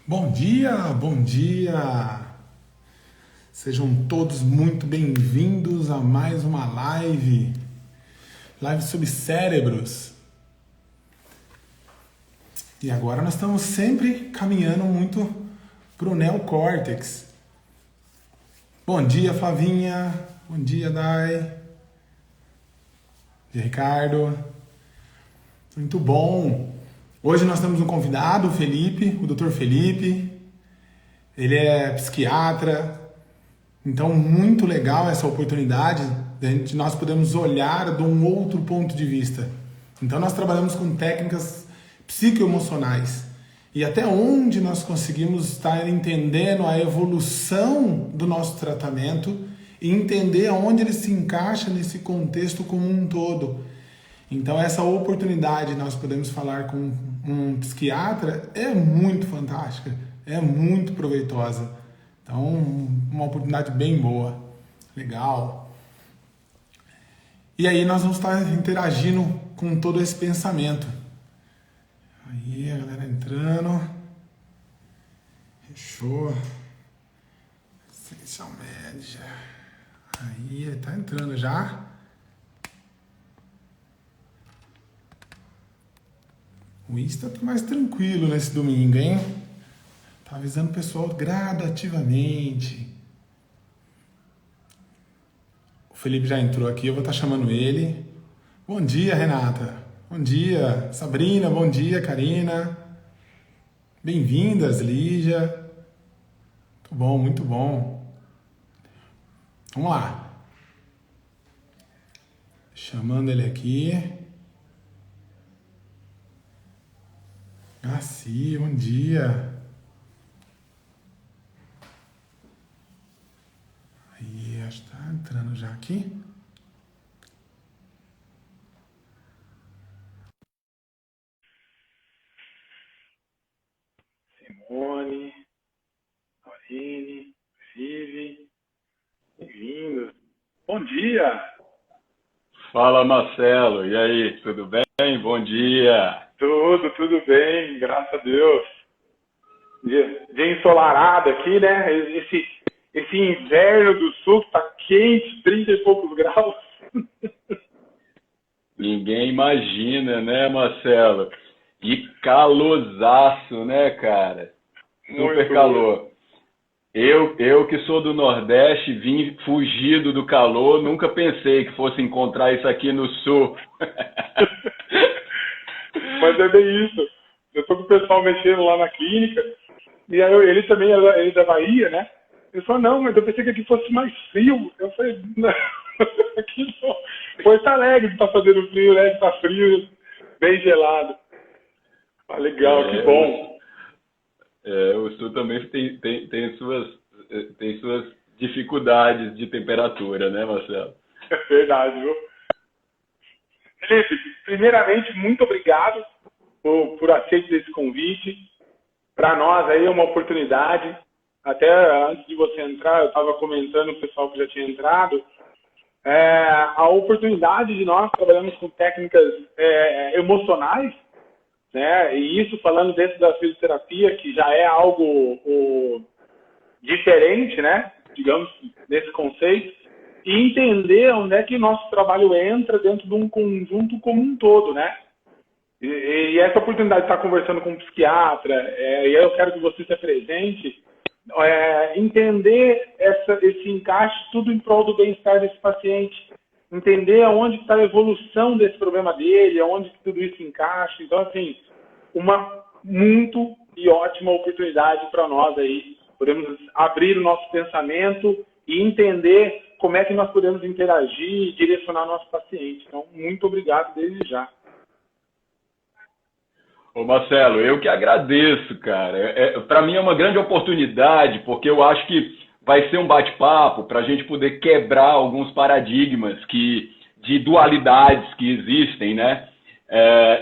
Bom dia, bom dia! Sejam todos muito bem-vindos a mais uma live sobre cérebros. E agora nós estamos sempre caminhando muito para o neocórtex. Bom dia, Flavinha. Bom dia, Dai. Bom dia, Ricardo. Muito bom. Hoje nós temos um convidado, o Felipe, o Dr. Felipe. Ele é psiquiatra. Então, muito legal essa oportunidade de nós podermos olhar de um outro ponto de vista. Então, nós trabalhamos com técnicas psicoemocionais. E até onde nós conseguimos estar entendendo a evolução do nosso tratamento e entender aonde ele se encaixa nesse contexto como um todo. Então, essa oportunidade de nós podemos falar com um psiquiatra é muito fantástica, é muito proveitosa. Então, uma oportunidade bem boa. Legal. E aí nós vamos estar interagindo com todo esse pensamento. Aí, a galera entrando. Fechou. Essential Manager. Aí, ele tá entrando já. O Insta tá mais tranquilo nesse domingo, hein? Tá avisando o pessoal gradativamente. O Felipe já entrou aqui, eu vou estar chamando ele. Bom dia, Renata. Bom dia, Sabrina. Bom dia, Karina. Bem-vindas, Lígia. Muito bom, muito bom. Vamos lá. Chamando ele aqui. Sim, bom dia. Aí, acho que tá entrando já aqui. Simone, Aurine, Vive, bem-vindos. Bom dia! Fala, Marcelo. E aí, tudo bem? Bom dia. Tudo bem, graças a Deus. Dia ensolarado aqui, né? Esse inverno do sul tá quente, 30 e poucos graus. Ninguém imagina, né, Marcelo? E calorzaço, né, cara? Super Muito calor. Eu que sou do Nordeste, vim fugido do calor, nunca pensei que fosse encontrar isso aqui no Sul. Mas é bem isso. Eu tô com o pessoal mexendo lá na clínica, e aí ele também, ele é da Bahia, né? Ele falou, não, mas eu pensei que aqui fosse mais frio. Eu falei, não, aqui não. Porto Alegre tá fazendo frio, né? Tá frio, bem gelado. Ah, legal, que bom. O Sul também tem suas dificuldades de temperatura, né, Marcelo? É verdade, viu? Felipe, primeiramente, muito obrigado por aceitar esse convite. Para nós aí é uma oportunidade. Até antes de você entrar, eu estava comentando com o pessoal que já tinha entrado, a oportunidade de nós trabalharmos com técnicas emocionais, né? E isso falando dentro da fisioterapia, que já é algo diferente, né? Digamos, nesse conceito, e entender onde é que nosso trabalho entra dentro de um conjunto como um todo, né? E essa oportunidade de estar conversando com um psiquiatra, e eu quero que você se apresente, entender esse encaixe tudo em prol do bem-estar desse paciente, entender aonde está a evolução desse problema dele, aonde tudo isso encaixa. Então, assim, uma muito e ótima oportunidade para nós aí. Podemos abrir o nosso pensamento e entender como é que nós podemos interagir e direcionar nosso paciente. Então, muito obrigado desde já. Ô Marcelo, eu que agradeço, cara. Para mim é uma grande oportunidade, porque eu acho que vai ser um bate-papo para a gente poder quebrar alguns paradigmas de dualidades que existem, né?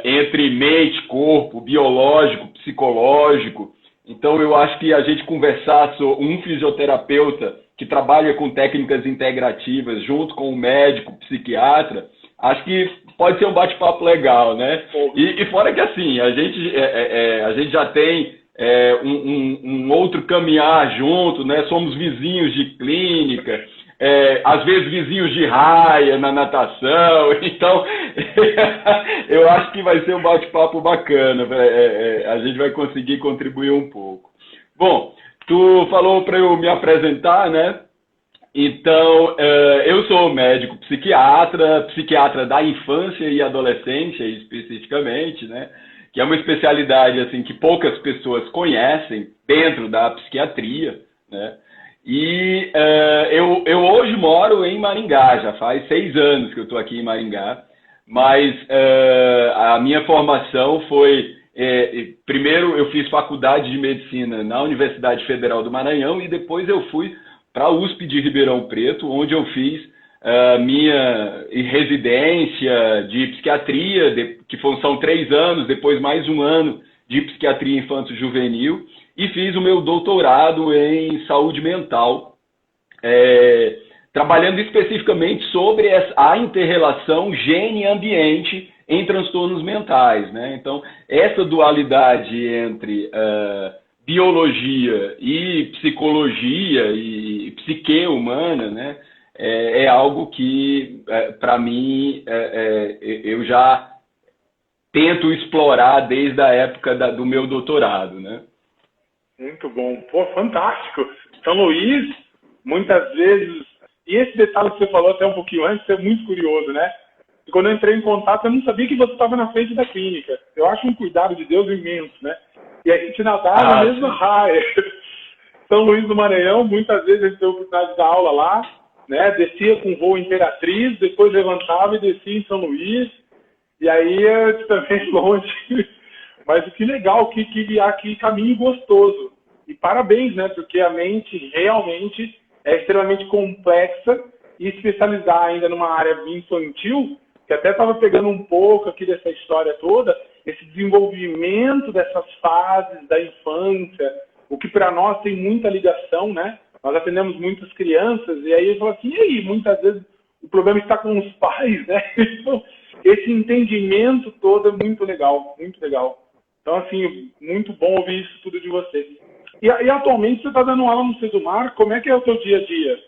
Entre mente, corpo, biológico, psicológico. Então eu acho que a gente conversar sobre um fisioterapeuta que trabalha com técnicas integrativas junto com um médico, psiquiatra, acho que pode ser um bate-papo legal, né? E fora que assim, a gente já tem um outro caminhar junto, né? Somos vizinhos de clínica, às vezes vizinhos de raia na natação. Então, eu acho que vai ser um bate-papo bacana. A gente vai conseguir contribuir um pouco. Bom, tu falou para eu me apresentar, né? Então, eu sou médico psiquiatra da infância e adolescência, especificamente, né? Que é uma especialidade assim, que poucas pessoas conhecem dentro da psiquiatria, né? E eu hoje moro em Maringá, já faz 6 anos que eu estou aqui em Maringá, mas a minha formação foi... primeiro eu fiz faculdade de medicina na Universidade Federal do Maranhão e depois eu fui para a USP de Ribeirão Preto, onde eu fiz minha residência de psiquiatria, que são 3 anos, depois mais 1 ano de psiquiatria infanto-juvenil, e fiz o meu doutorado em saúde mental, trabalhando especificamente sobre a inter-relação gene-ambiente em transtornos mentais, né? Então, essa dualidade entre biologia e psicologia e psique humana, né? É algo que, para mim, eu já tento explorar desde a época do meu doutorado, né? Muito bom. Pô, fantástico. São Luís, muitas vezes... E esse detalhe que você falou até um pouquinho antes é muito curioso, né? E quando eu entrei em contato, eu não sabia que você estava na frente da clínica. Eu acho um cuidado de Deus imenso, né? E a gente nadava na mesma raia. São Luís do Maranhão, muitas vezes a gente teve a oportunidade de dar aula lá, né? Descia com voo Imperatriz, depois levantava e descia em São Luís. E aí também longe. Mas que legal, que caminho gostoso. E parabéns, né? Porque a mente realmente é extremamente complexa e especializar ainda numa área infantil, que até estava pegando um pouco aqui dessa história toda, esse desenvolvimento dessas fases da infância, o que para nós tem muita ligação, né? Nós atendemos muitas crianças e aí eu falo assim, e aí? Muitas vezes o problema está com os pais, né? Então, esse entendimento todo é muito legal, muito legal. Então, assim, muito bom ouvir isso tudo de você. E atualmente você está dando aula no Cesumar, como é que é o seu dia a dia?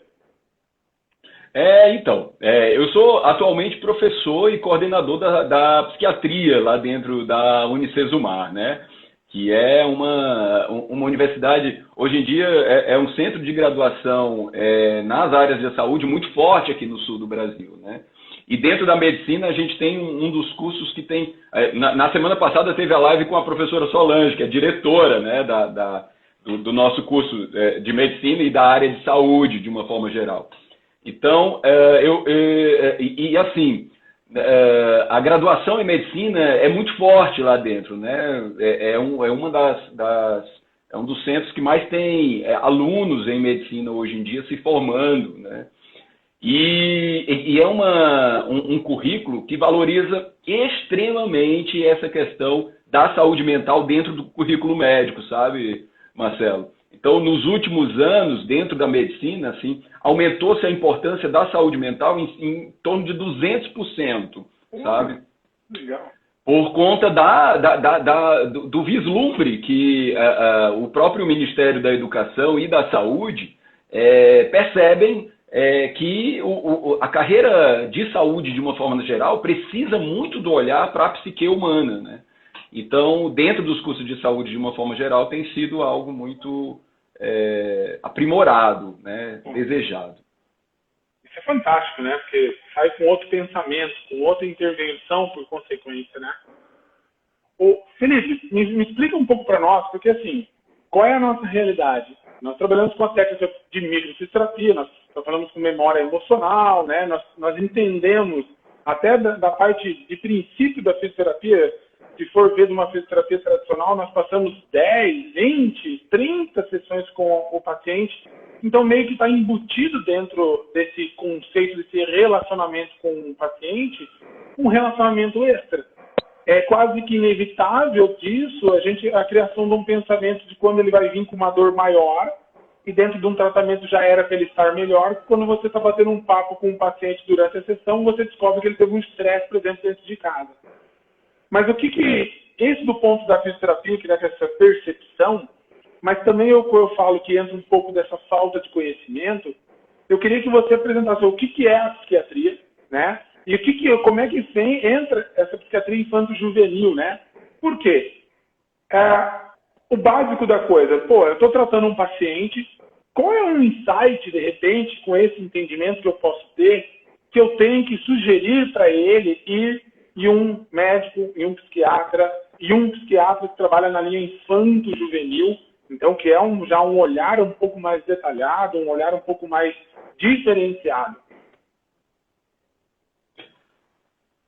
Eu sou atualmente professor e coordenador da psiquiatria lá dentro da Unicesumar, né? Que é uma universidade, hoje em dia é um centro de graduação nas áreas de saúde muito forte aqui no sul do Brasil, né? E dentro da medicina a gente tem um dos cursos que tem... Na semana passada teve a live com a professora Solange, que é diretora, né, do nosso curso de medicina e da área de saúde, de uma forma geral. Então, a graduação em medicina é muito forte lá dentro, né? É um dos centros que mais tem alunos em medicina hoje em dia se formando, né? E é um currículo que valoriza extremamente essa questão da saúde mental dentro do currículo médico, sabe, Marcelo? Então, nos últimos anos, dentro da medicina, assim, aumentou-se a importância da saúde mental em torno de 200%, sabe? Legal. Por conta do vislumbre que o próprio Ministério da Educação e da Saúde percebem que a carreira de saúde, de uma forma geral, precisa muito do olhar para a psique humana, né? Então, dentro dos cursos de saúde, de uma forma geral, tem sido algo muito aprimorado, né? Desejado. Isso é fantástico, né? Porque sai com outro pensamento, com outra intervenção por consequência, né? Ô, Felipe, me explica um pouco para nós, porque assim, qual é a nossa realidade? Nós trabalhamos com a técnica de microfisioterapia, nós trabalhamos com memória emocional, né? Nós entendemos até da parte de princípio da fisioterapia. Se for ver de uma fisioterapia tradicional, nós passamos 10, 20, 30 sessões com o paciente. Então, meio que está embutido dentro desse conceito, desse relacionamento com o paciente, um relacionamento extra. É quase que inevitável disso a criação de um pensamento de quando ele vai vir com uma dor maior e dentro de um tratamento já era para ele estar melhor. Quando você está batendo um papo com um paciente durante a sessão, você descobre que ele teve um estresse, por exemplo, dentro de casa. Mas o que esse do ponto da fisioterapia, que é essa percepção, mas também eu falo que entra um pouco dessa falta de conhecimento. Eu queria que você apresentasse o que é a psiquiatria, né? E como é que entra essa psiquiatria infanto-juvenil, né? Por quê? O básico da coisa, eu estou tratando um paciente, qual é um insight, de repente, com esse entendimento que eu posso ter, que eu tenho que sugerir para ele ir e um médico, e um psiquiatra que trabalha na linha infanto-juvenil, então que é já um olhar um pouco mais detalhado, um olhar um pouco mais diferenciado.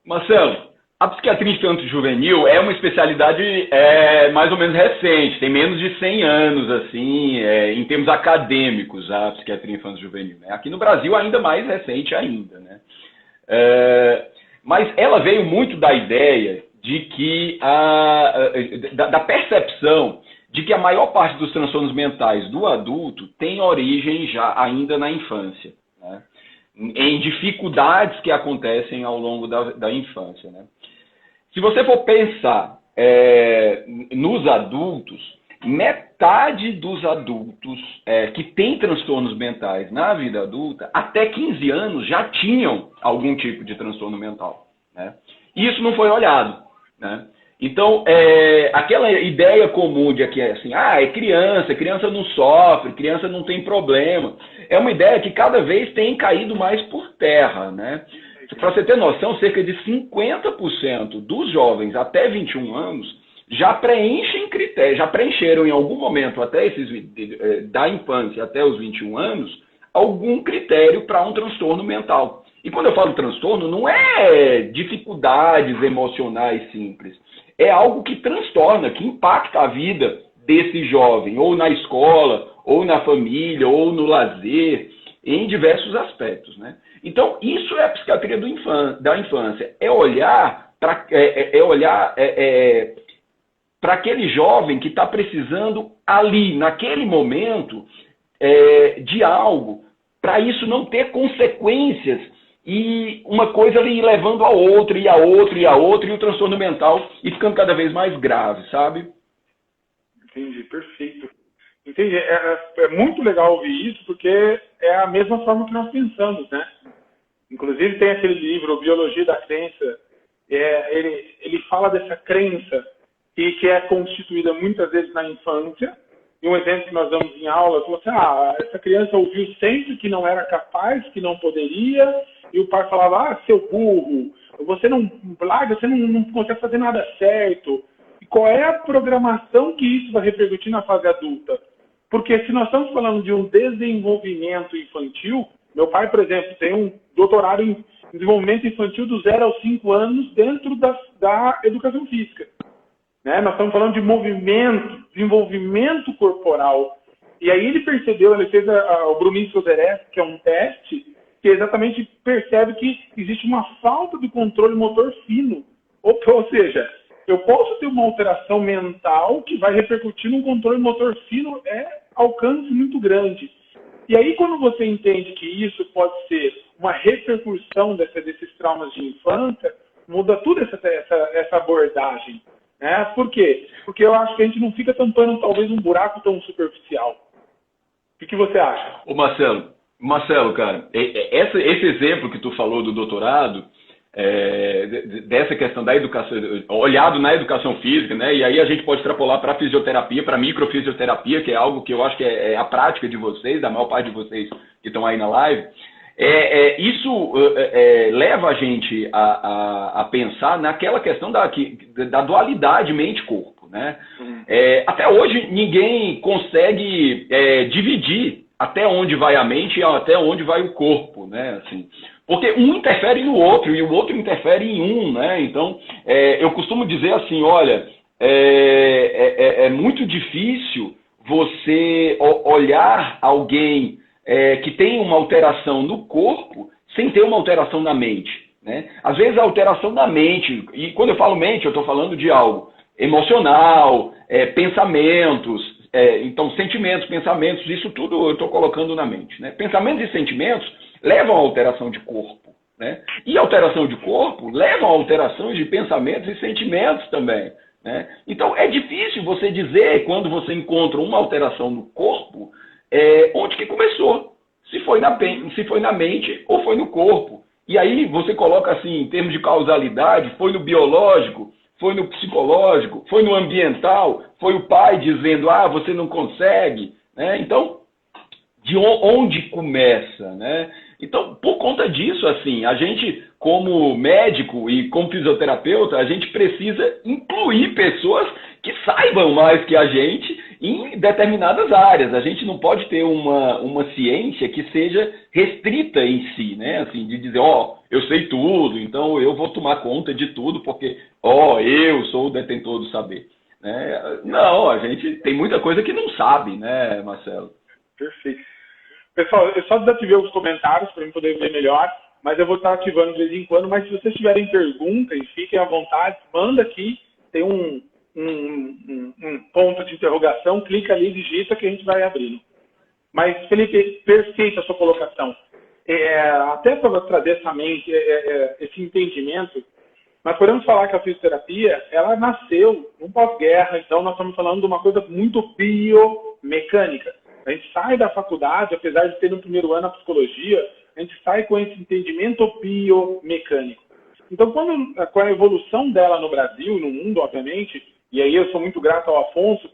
Marcelo, a psiquiatria infanto-juvenil é uma especialidade mais ou menos recente, tem menos de 100 anos, assim, em termos acadêmicos, a psiquiatria infanto-juvenil. Né? Aqui no Brasil, ainda mais recente ainda. Né? Mas ela veio muito da ideia de que da percepção de que a maior parte dos transtornos mentais do adulto tem origem já ainda na infância, né? Em dificuldades que acontecem ao longo da infância. Né? Se você for pensar nos adultos, metade dos adultos que têm transtornos mentais na vida adulta, até 15 anos já tinham algum tipo de transtorno mental. Né? E isso não foi olhado. Né? Então, aquela ideia comum de que assim, é criança não sofre, criança não tem problema, é uma ideia que cada vez tem caído mais por terra. Né? Para você ter noção, cerca de 50% dos jovens até 21 anos já preencheram em algum momento, da infância até os 21 anos, algum critério para um transtorno mental. E quando eu falo transtorno, não é dificuldades emocionais simples. É algo que transtorna, que impacta a vida desse jovem, ou na escola, ou na família, ou no lazer, em diversos aspectos. Né? Então, isso é a psiquiatria da infância. É olhar para aquele jovem que está precisando ali, naquele momento, de algo, para isso não ter consequências e uma coisa ali levando a outra, e a outra, e a outra, e o transtorno mental e ficando cada vez mais grave, sabe? Entendi, perfeito. Entendi. É muito legal ouvir isso, porque é a mesma forma que nós pensamos, né? Inclusive tem aquele livro, Biologia da Crença, ele fala dessa crença que é constituída muitas vezes na infância. E um exemplo que nós damos em aula, falou assim, essa criança ouviu sempre que não era capaz, que não poderia, e o pai falava, seu burro, você não consegue fazer nada certo. E qual é a programação que isso vai repercutir na fase adulta? Porque se nós estamos falando de um desenvolvimento infantil, meu pai, por exemplo, tem um doutorado em desenvolvimento infantil do 0 aos 5 anos dentro da educação física. Né? Nós estamos falando de movimento, desenvolvimento corporal. E aí ele percebeu, ele fez o Brunin Soderes, que é um teste, que exatamente percebe que existe uma falta de controle motor fino. Ou seja, eu posso ter uma alteração mental que vai repercutir num controle motor fino, alcance muito grande. E aí quando você entende que isso pode ser uma repercussão desses traumas de infância, muda tudo essa abordagem. Né? Por quê? Porque eu acho que a gente não fica tampando talvez um buraco tão superficial. O que você acha? Ô Marcelo, cara, esse exemplo que tu falou do doutorado, dessa questão da educação, olhado na educação física, né? E aí a gente pode extrapolar para a fisioterapia, para a microfisioterapia, que é algo que eu acho que é a prática de vocês, da maior parte de vocês que estão aí na live. Isso leva a gente a pensar naquela questão da dualidade mente-corpo. Né? Até hoje ninguém consegue dividir até onde vai a mente e até onde vai o corpo. Né? Assim, porque um interfere no outro e o outro interfere em um. Né? Então, eu costumo dizer assim, olha, é muito difícil você olhar alguém que tem uma alteração no corpo sem ter uma alteração na mente. Né? Às vezes a alteração na mente, e quando eu falo mente, eu estou falando de algo emocional, pensamentos, então sentimentos, pensamentos, isso tudo eu estou colocando na mente. Né? Pensamentos e sentimentos levam a alteração de corpo. Né? E alteração de corpo levam a alterações de pensamentos e sentimentos também. né? Então, é difícil você dizer, quando você encontra uma alteração no corpo, onde que começou. Se foi na mente ou foi no corpo. E aí você coloca assim, em termos de causalidade, foi no biológico, foi no psicológico, foi no ambiental, foi o pai dizendo, você não consegue, né? Então, de onde começa, né? Então, por conta disso, assim, a gente, como médico e como fisioterapeuta, a gente precisa incluir pessoas que saibam mais que a gente em determinadas áreas. A gente não pode ter uma ciência que seja restrita em si, né? Assim, de dizer, eu sei tudo, então eu vou tomar conta de tudo, porque, eu sou o detentor do saber. Né? Não, a gente tem muita coisa que não sabe, né, Marcelo? Perfeito. Pessoal, eu só desativei os comentários para eu poder ver melhor, mas eu vou estar ativando de vez em quando. Mas se vocês tiverem perguntas, fiquem à vontade, manda aqui, tem um ponto de interrogação, clica ali, digita que a gente vai abrindo. Mas, Felipe, perfeita a sua colocação. Até para trazer essa mente, esse entendimento, nós podemos falar que a fisioterapia, ela nasceu no pós-guerra, então nós estamos falando de uma coisa muito biomecânica. A gente sai da faculdade, apesar de ter no primeiro ano a psicologia, a gente sai com esse entendimento biomecânico. Então, com a evolução dela no Brasil, no mundo, obviamente, e aí eu sou muito grato ao Afonso,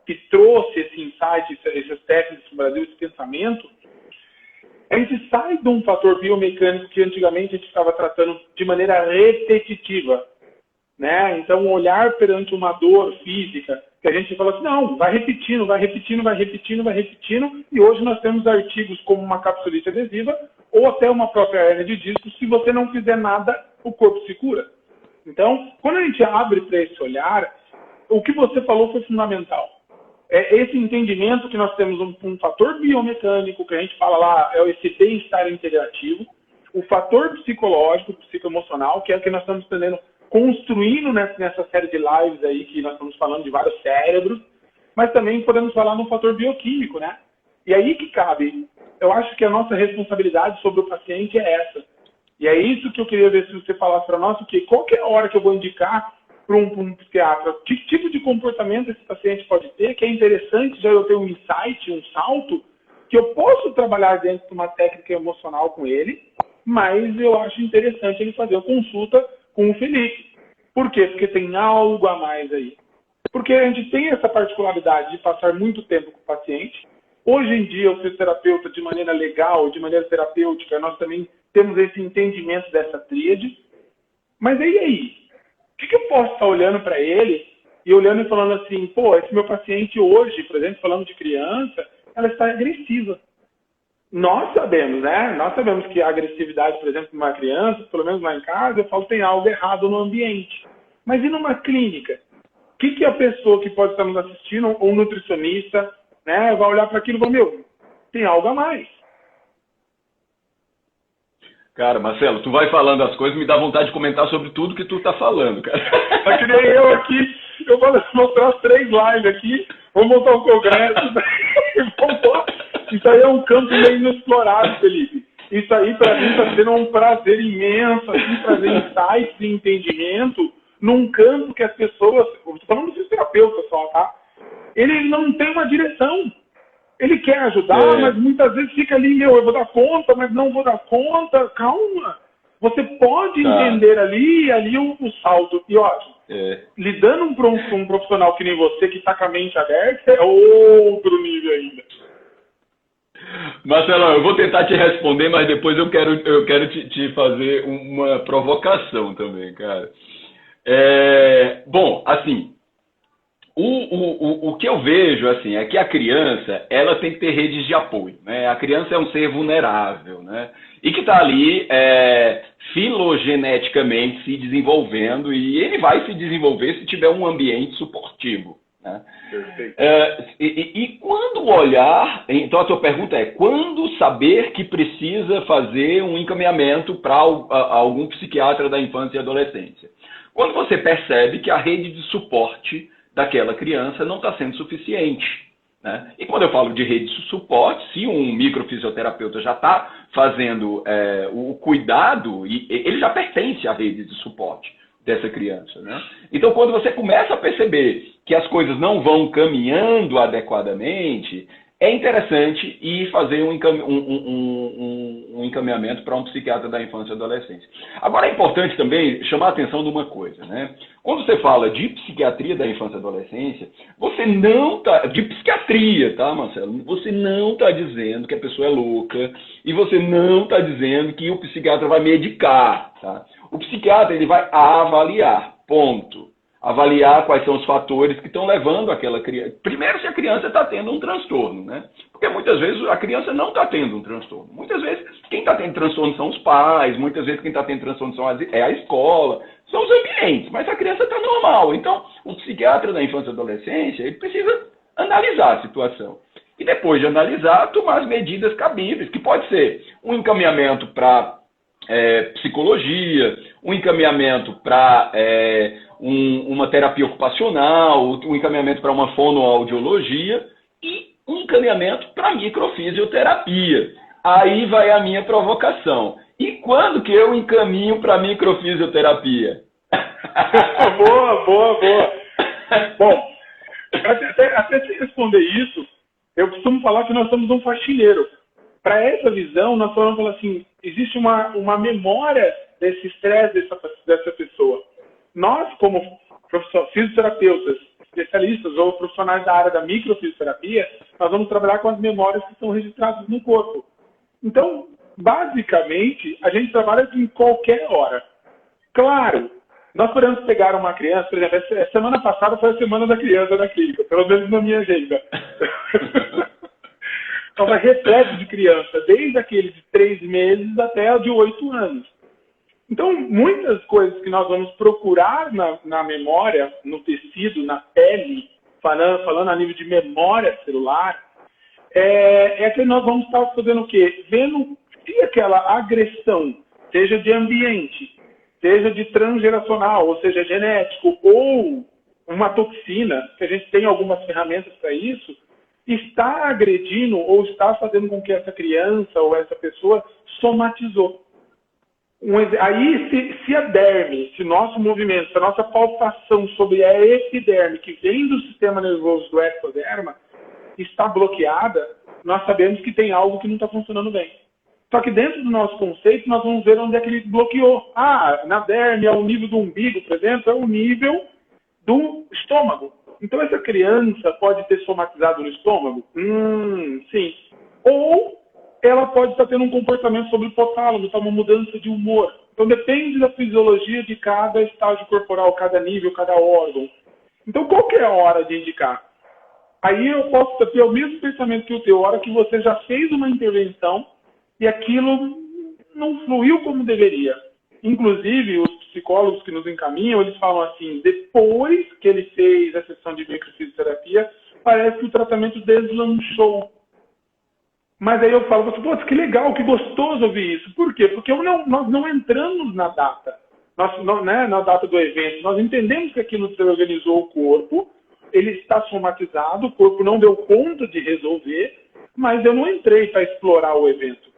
que trouxe esse insight, esses técnicos no Brasil, esse pensamento, a gente sai de um fator biomecânico que antigamente a gente estava tratando de maneira repetitiva, né? Então, olhar perante uma dor física, que a gente fala assim, não, vai repetindo, e hoje nós temos artigos como uma capsulite adesiva ou até uma própria hernia de disco, se você não fizer nada, o corpo se cura. Então, quando a gente abre para esse olhar, o que você falou foi fundamental. É esse entendimento que nós temos um fator biomecânico, que a gente fala lá, é esse bem-estar integrativo, o fator psicológico, psicoemocional, que é o que nós estamos entendendo, construindo nessa série de lives aí, que nós estamos falando de vários cérebros, mas também podemos falar no fator bioquímico, né? E aí que cabe, eu acho que a nossa responsabilidade sobre o paciente é essa. E é isso que eu queria ver se você falasse para nós, que qualquer hora que eu vou indicar para um psiquiatra, que tipo de comportamento esse paciente pode ter, que é interessante já eu ter um insight, um salto, que eu posso trabalhar dentro de uma técnica emocional com ele, mas eu acho interessante ele fazer uma consulta com o Felipe. Por quê? Porque tem algo a mais aí. Porque a gente tem essa particularidade de passar muito tempo com o paciente. Hoje em dia, o fisioterapeuta, de maneira legal, de maneira terapêutica, nós também temos esse entendimento dessa tríade. Mas e aí? O que eu posso estar olhando para ele e olhando e falando assim, esse meu paciente hoje, por exemplo, falando de criança, ela está agressiva. Nós sabemos, né? Nós sabemos que a agressividade, por exemplo, de uma criança, pelo menos lá em casa, eu falo que tem algo errado no ambiente. Mas e numa clínica? O que a pessoa que pode estar nos assistindo, ou um nutricionista, né, vai olhar para aquilo e falar, tem algo a mais. Cara, Marcelo, tu vai falando as coisas, me dá vontade de comentar sobre tudo que tu tá falando, cara. É que nem eu aqui, eu vou mostrar as 3 lives aqui, vou montar um congresso, Isso aí é um campo meio inexplorado, Felipe. Isso aí, para mim, está sendo um prazer imenso, assim, trazer insights e entendimento num campo que as pessoas, estou falando do fisioterapeuta só, tá? Ele não tem uma direção. Ele quer ajudar, mas muitas vezes fica ali, eu vou dar conta, mas não vou dar conta. Calma. Você pode entender ali o salto. E ótimo. Lidando com um profissional que nem você, que está com a mente aberta, é outro nível ainda. Marcelo, eu vou tentar te responder, mas depois eu quero te fazer uma provocação também, cara. Bom, assim, o que eu vejo assim, é que a criança ela tem que ter redes de apoio, né? A criança é um ser vulnerável, né? E que está ali filogeneticamente se desenvolvendo, e ele vai se desenvolver se tiver um ambiente suportivo. Né? Perfeito. E quando olhar, então a tua pergunta é, quando saber que precisa fazer um encaminhamento para algum psiquiatra da infância e adolescência? Quando você percebe que a rede de suporte daquela criança não está sendo suficiente. Né? E quando eu falo de rede de suporte, se um microfisioterapeuta já está fazendo o cuidado, ele já pertence à rede de suporte dessa criança, né? Então, quando você começa a perceber que as coisas não vão caminhando adequadamente, é interessante ir fazer um encaminhamento para um psiquiatra da infância e adolescência. Agora, é importante também chamar a atenção de uma coisa, né? Quando você fala de psiquiatria da infância e adolescência, você não está... De psiquiatria, tá, Marcelo? Você não está dizendo que a pessoa é louca e você não está dizendo que o psiquiatra vai medicar, tá? O psiquiatra, ele vai avaliar, ponto. Avaliar quais são os fatores que estão levando aquela criança. Primeiro, se a criança está tendo um transtorno, né? Porque muitas vezes a criança não está tendo um transtorno. Muitas vezes quem está tendo transtorno são os pais, muitas vezes quem está tendo transtorno é a escola, são os ambientes, mas a criança está normal. Então, o psiquiatra da infância e adolescência, ele precisa analisar a situação. E depois de analisar, tomar as medidas cabíveis, que pode ser um encaminhamento para psicologia, um encaminhamento para uma terapia ocupacional, um encaminhamento para uma fonoaudiologia e um encaminhamento para microfisioterapia. Aí vai a minha provocação. E quando que eu encaminho para microfisioterapia? Boa. Bom, até te responder isso, eu costumo falar que nós somos um faxineiro. Para essa visão, nós falamos assim, existe uma memória desse estresse dessa pessoa. Nós, como fisioterapeutas, especialistas ou profissionais da área da microfisioterapia, nós vamos trabalhar com as memórias que estão registradas no corpo. Então, basicamente, a gente trabalha em qualquer hora. Claro, nós podemos pegar uma criança, por exemplo, a semana passada foi a semana da criança na clínica, pelo menos na minha agenda. Então, vai repleto de criança, desde aquele de 3 meses até a de 8 anos. Então, muitas coisas que nós vamos procurar na memória, no tecido, na pele, falando a nível de memória celular, é que nós vamos estar fazendo o quê? Vendo se aquela agressão, seja de ambiente, seja de transgeracional, ou seja, genético, ou uma toxina, que a gente tem algumas ferramentas para isso, está agredindo ou está fazendo com que essa criança ou essa pessoa somatizou. Aí, se a derme, se nosso movimento, se a nossa palpação sobre a epiderme, que vem do sistema nervoso do ectoderma, está bloqueada, nós sabemos que tem algo que não está funcionando bem. Só que dentro do nosso conceito, nós vamos ver onde é que ele bloqueou. Na derme, é o nível do umbigo, por exemplo, é o nível do estômago. Então, essa criança pode ter somatizado no estômago? Sim. Ou ela pode estar tendo um comportamento sobre o hipotálamo, uma mudança de humor. Então, depende da fisiologia de cada estágio corporal, cada nível, cada órgão. Então, qual que é a hora de indicar? Aí eu posso ter o mesmo pensamento que o teu, a hora que você já fez uma intervenção e aquilo não fluiu como deveria. Inclusive, os psicólogos que nos encaminham, eles falam assim, depois que ele fez a sessão de microfisioterapia, parece que o tratamento deslanchou. Mas aí eu falo, pô, que legal, que gostoso ouvir isso. Por quê? Porque nós não entramos na data, na data do evento. Nós entendemos que aquilo desorganizou o corpo, ele está somatizado, o corpo não deu conta de resolver, mas eu não entrei para explorar o evento.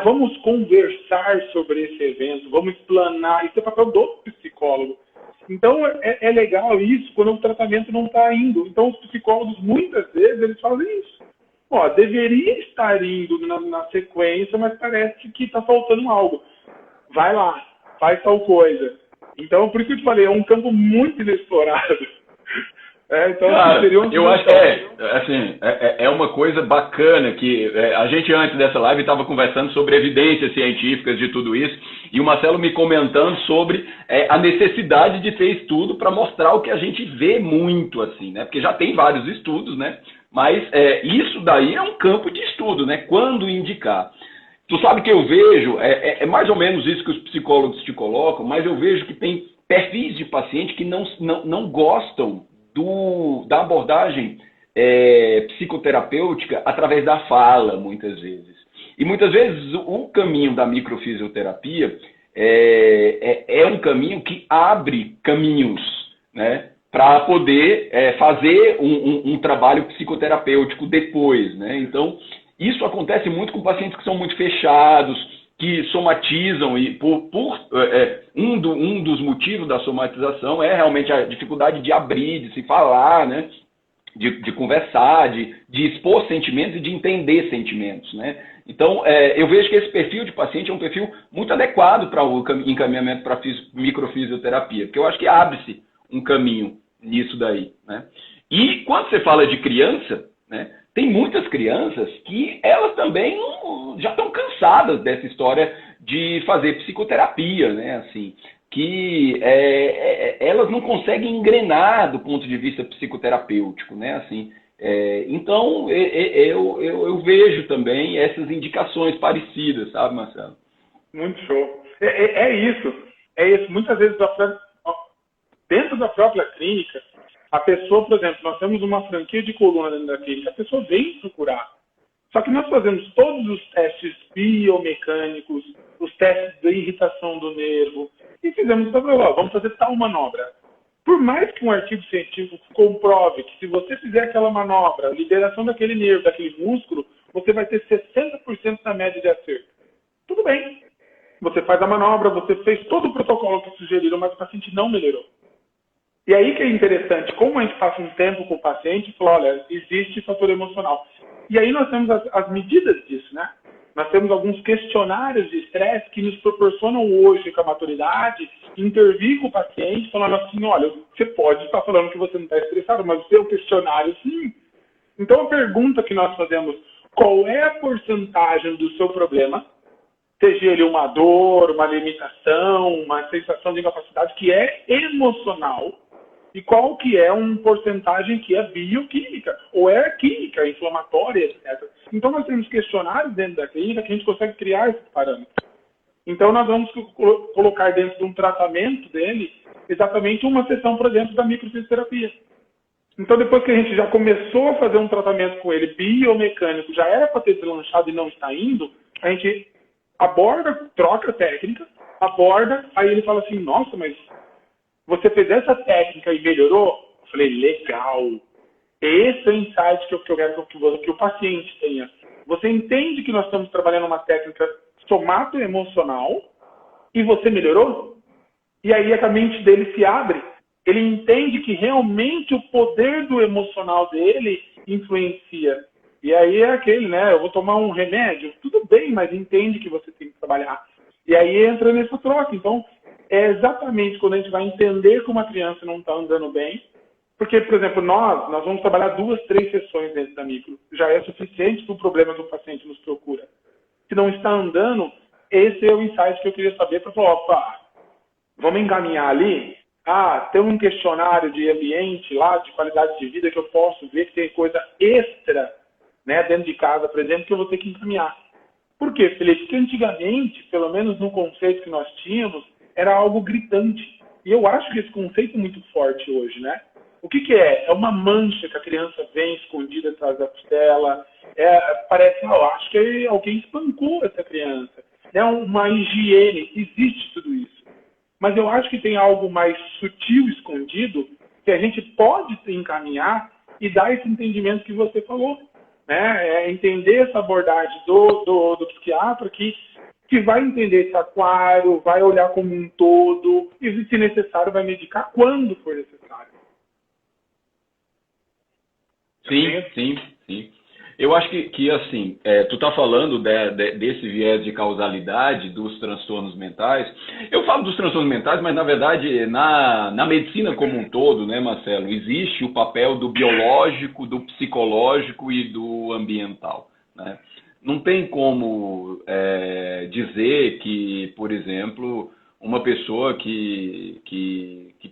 Vamos conversar sobre esse evento, vamos explanar. Isso é papel do psicólogo. Então, é legal isso quando o tratamento não está indo. Então, os psicólogos, muitas vezes, eles fazem isso. Deveria estar indo na sequência, mas parece que está faltando algo. Vai lá, faz tal coisa. Então, por isso que eu te falei, é um campo muito inexplorado. Então, cara, seria eu acho que é uma coisa bacana que a gente antes dessa live estava conversando sobre evidências científicas de tudo isso e o Marcelo me comentando sobre a necessidade de ter estudo para mostrar o que a gente vê muito assim, né? Porque já tem vários estudos, né? Mas isso daí é um campo de estudo, né? Quando indicar. Tu sabe que eu vejo, é mais ou menos isso que os psicólogos te colocam, mas eu vejo que tem perfis de paciente que não gostam da abordagem psicoterapêutica através da fala, muitas vezes. E muitas vezes o caminho da microfisioterapia é um caminho que abre caminhos, né, para poder fazer um trabalho psicoterapêutico depois, né? Então, isso acontece muito com pacientes que são muito fechados, que somatizam e um dos motivos da somatização é realmente a dificuldade de abrir, de se falar, né? De conversar, de expor sentimentos e de entender sentimentos, né? Então, eu vejo que esse perfil de paciente é um perfil muito adequado para o encaminhamento para microfisioterapia, porque eu acho que abre-se um caminho nisso daí, né? E quando você fala de criança, né, tem muitas crianças que elas também já estão cansadas dessa história de fazer psicoterapia, né? Assim, que elas não conseguem engrenar do ponto de vista psicoterapêutico, né? Assim, então, eu vejo também essas indicações parecidas, sabe, Marcelo? Muito show. É isso. Muitas vezes, dentro da própria clínica, a pessoa, por exemplo, nós temos uma franquia de coluna dentro da clínica, a pessoa vem procurar. Só que nós fazemos todos os testes biomecânicos, os testes de irritação do nervo, e fizemos, vamos fazer tal manobra. Por mais que um artigo científico comprove que se você fizer aquela manobra, liberação daquele nervo, daquele músculo, você vai ter 60% da média de acerto. Tudo bem. Você faz a manobra, você fez todo o protocolo que sugeriram, mas o paciente não melhorou. E aí que é interessante, como a gente passa um tempo com o paciente e fala, olha, existe fator emocional. E aí nós temos as medidas disso, né? Nós temos alguns questionários de estresse que nos proporcionam hoje, com a maturidade, intervir com o paciente, falando assim, olha, você pode estar falando que você não está estressado, mas o seu questionário, sim. Então, a pergunta que nós fazemos, qual é a porcentagem do seu problema, seja ele uma dor, uma limitação, uma sensação de incapacidade que é emocional, e qual que é uma porcentagem que é bioquímica, ou é química, inflamatória, etc. Então, nós temos questionários dentro da clínica que a gente consegue criar esses parâmetros. Então, nós vamos colocar dentro de um tratamento dele exatamente uma sessão para dentro da microfisioterapia. Então, depois que a gente já começou a fazer um tratamento com ele biomecânico, já era para ter deslanchado e não está indo, a gente aborda, troca a técnica, aborda, aí ele fala assim, nossa, mas você fez essa técnica e melhorou? Eu falei, legal. Esse é o insight que eu quero que o paciente tenha. Você entende que nós estamos trabalhando uma técnica somato-emocional e você melhorou? E aí a mente dele se abre. Ele entende que realmente o poder do emocional dele influencia. E aí é aquele, né? Eu vou tomar um remédio? Tudo bem, mas entende que você tem que trabalhar. E aí entra nessa troca. Então, é exatamente quando a gente vai entender que uma criança não está andando bem. Porque, por exemplo, nós vamos trabalhar 2, 3 sessões dentro da micro. Já é suficiente para o problema que o paciente nos procura. Se não está andando, esse é o insight que eu queria saber para falar, opa, vamos encaminhar ali? Tem um questionário de ambiente lá, de qualidade de vida, que eu posso ver que tem coisa extra, né, dentro de casa, por exemplo, que eu vou ter que encaminhar. Por quê, Felipe? Porque antigamente, pelo menos no conceito que nós tínhamos, era algo gritante. E eu acho que esse conceito é muito forte hoje, né? O que é? É uma mancha que a criança vem escondida atrás da costela. Parece, acho que alguém espancou essa criança. É uma higiene, existe tudo isso. Mas eu acho que tem algo mais sutil, escondido, que a gente pode encaminhar e dar esse entendimento que você falou. Né? Entender essa abordagem do psiquiatra que vai entender esse aquário, vai olhar como um todo, e se necessário vai medicar quando for necessário. Sim. Eu acho que assim, tu está falando desse viés de causalidade dos transtornos mentais. Eu falo dos transtornos mentais, mas na verdade, na medicina como um todo, né, Marcelo, existe o papel do biológico, do psicológico e do ambiental, né? Não tem como dizer que, por exemplo, uma pessoa que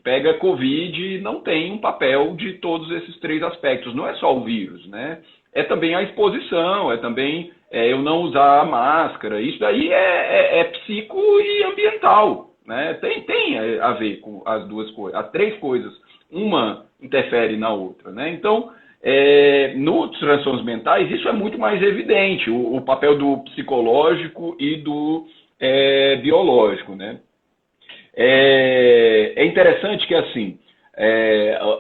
pega Covid não tem um papel de todos esses 3 aspectos. Não é só o vírus, né? É também a exposição, é também eu não usar a máscara. Isso daí é psico e ambiental, né? Tem a ver com as 2 coisas, as 3 coisas. Uma interfere na outra, né? Então, nos transtornos mentais, isso é muito mais evidente, o papel do psicológico e do biológico, né? É interessante que, assim,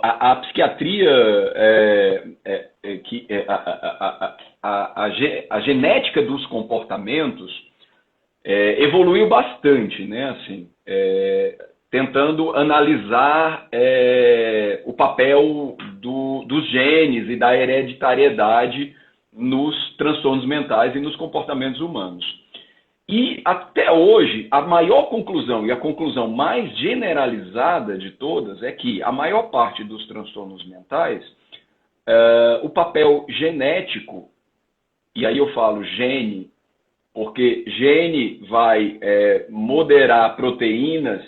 a psiquiatria, a genética dos comportamentos, evoluiu bastante, né? Assim, tentando analisar o papel dos genes e da hereditariedade nos transtornos mentais e nos comportamentos humanos. E até hoje, a maior conclusão e a conclusão mais generalizada de todas é que a maior parte dos transtornos mentais, o papel genético, e aí eu falo gene, porque gene vai moderar proteínas